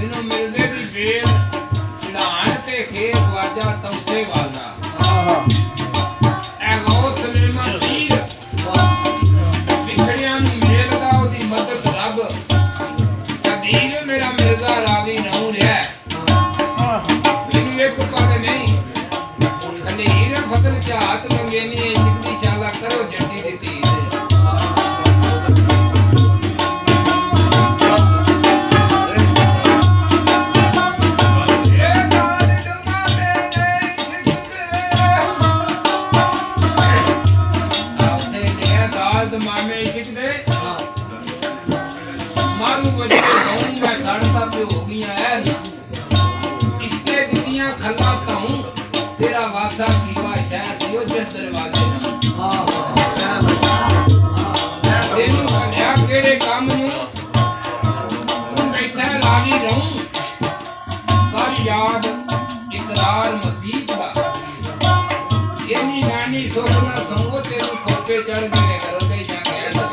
ਮੈਨੂੰ ਮਿਲਦੇ ਵੀ ਵੇਲ ਚੜਾਣ ਤੇ ਖੇਤ ਵਾਜਾ ਤੌਸੇ ਵਾਲਾ ਐ ਗੋ ਸਲੇਮਾ ਪੀਰ ਵਿਛੜਿਆਂ ਨੂੰ ਮਿਲਦਾ ਉਹਦੀ ਮਦਦ ਰੱਬ ਕਦੀਰ ਮੇਰਾ ਮਿਰਜ਼ਾ ਰਾਵੀ ਨਹੁੰ ਰਿਹਾ ਮੈਨੂੰ ਇੱਕ ਪਾਸੇ ਨਹੀਂ ਖਲੀਰ ਫਸਲ ਚਾਹਤ ਲੰਗੇ ਨਹੀਂ ਜਿੰਦੀ ਸ਼ਾਲਾ ਕਰੋ ਜੱਟੀ ਦੀ ਧੀ मारू बजे गाऊं मैं साड़ता पे हो गया है इससे दुनिया खलाता हूँ तेरा वासा कीवा शहर यो जिस दरवाजे ना तेनू कन्या केड़े काम नू बैठा लागी रहूं कर याद इकरार मसीह का येनी नानी सोचना संगो तेनू खोपे चढ़ गए करो गई जाके ऐसा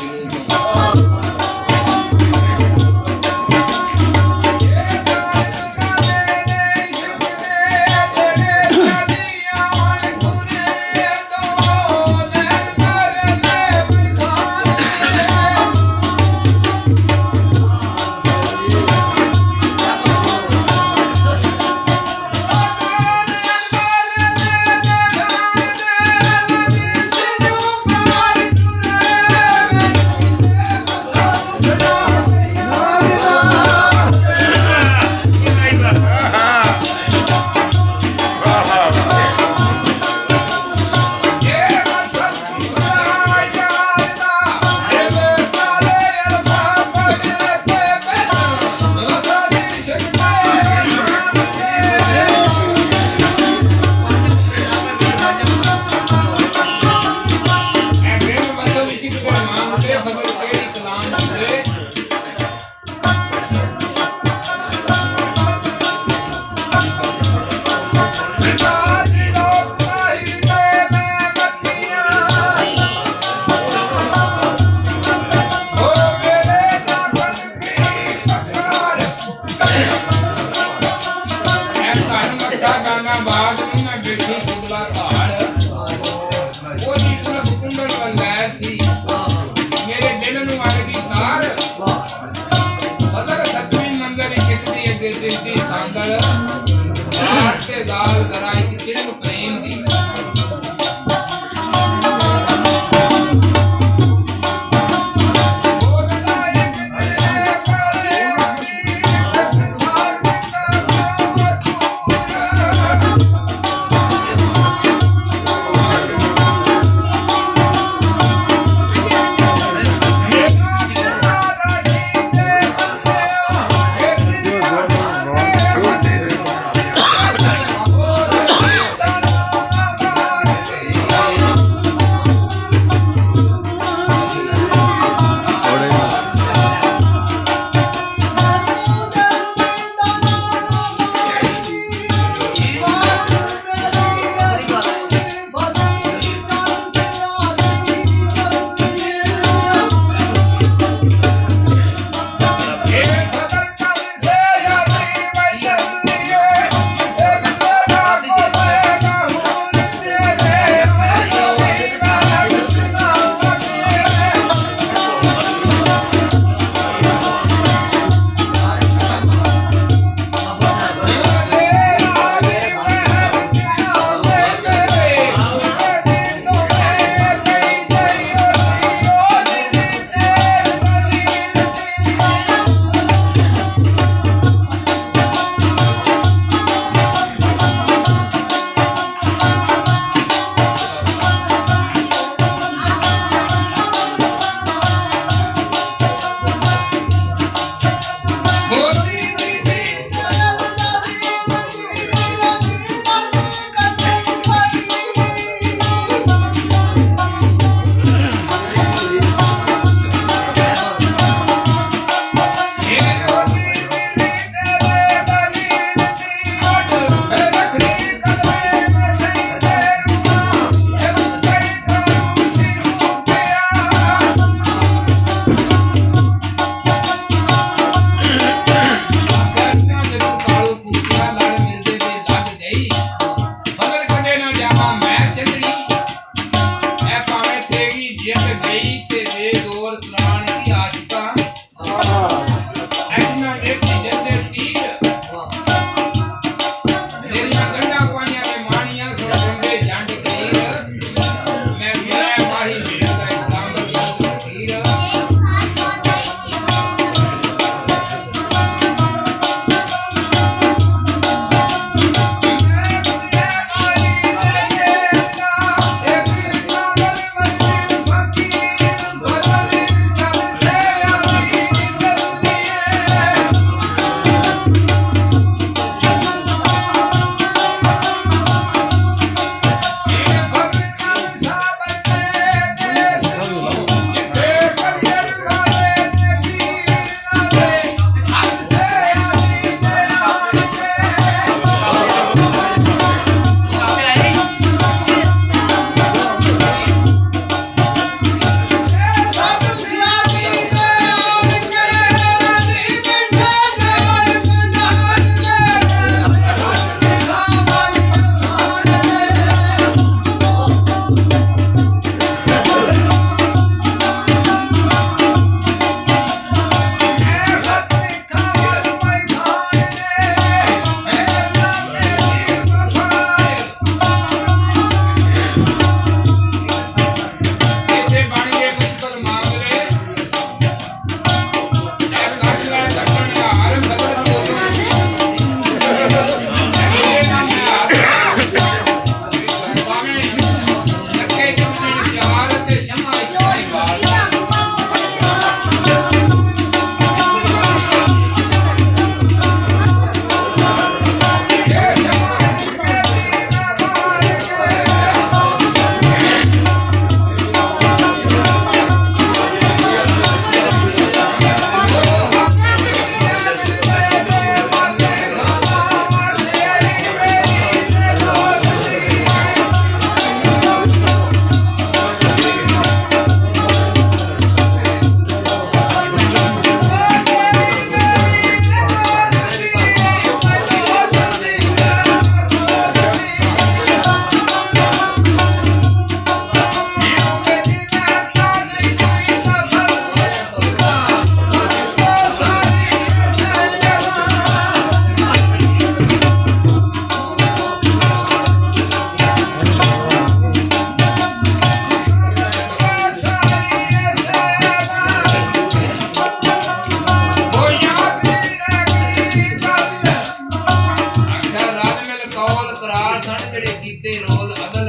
ਕੀਤੇ ਰੋਲ ਅਦਲ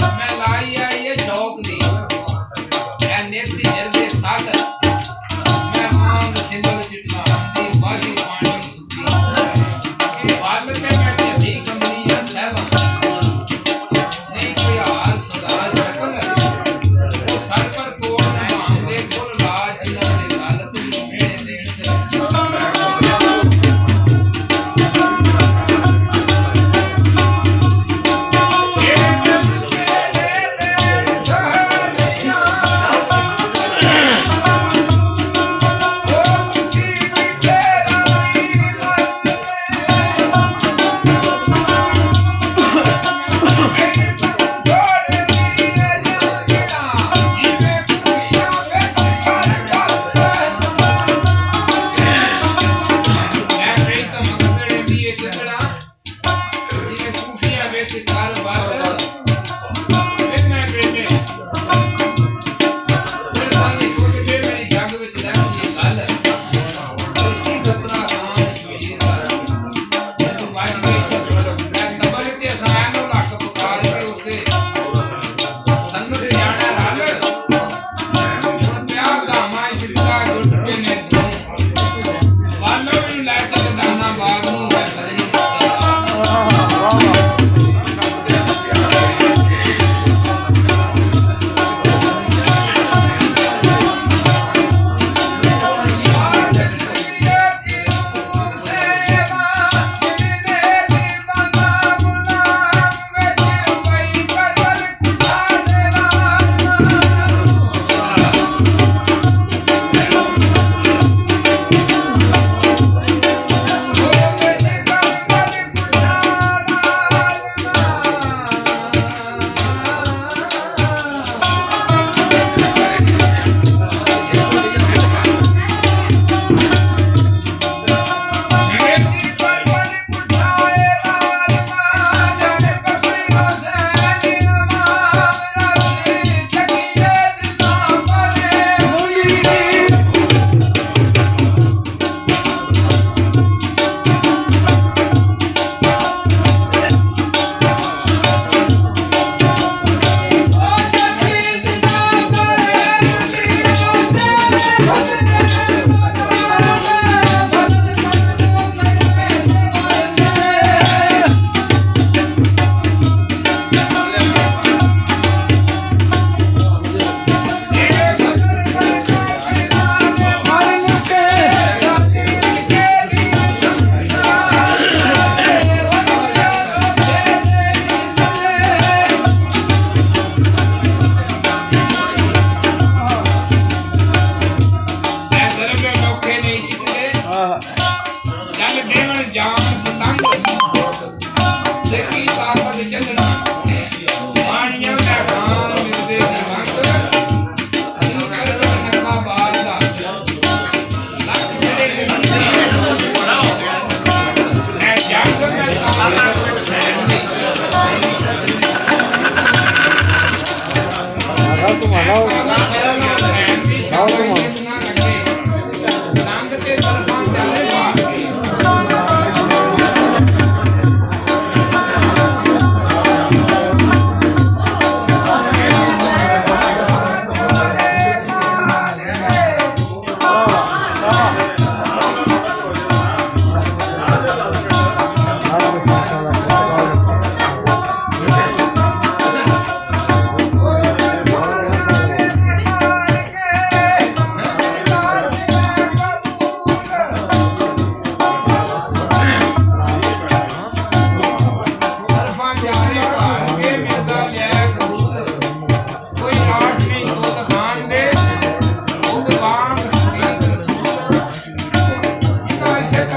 ਮੈਂ ਲਾਈ ਆਈ ਇਹ ਸ਼ੌਕ ਦੀ ਇਹ ਨੇਤੀ ਜਰਦੇ ਸਾਡ ਮੈਂ ਮਾਂਗ ਸਿੰਦਲ ਚਿਟਨਾ ਦੀ ਬਾਜੀ ਪਾਣੀ ਸੁੱਤੀ ਬਾਲ ਤੇ ਮੈਂ ਤੇ ਕੰਬਲੀਆਂ ਸਹਿਵਾ ਨਹੀਂ ਕੋਈ ਹਾਲ ਸਦਾ ਸ਼ਕਲ ਉਹ ਸਰ ਪਰ ਕੋਟ ਨਾ ਦੇ ਕੋਲ ਲਾਜ ਜਿਨ੍ਹਾਂ ਦੇ ਹਾਲਤ ਮੇਰੇ ਦੇਣ ਤੇ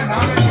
Naam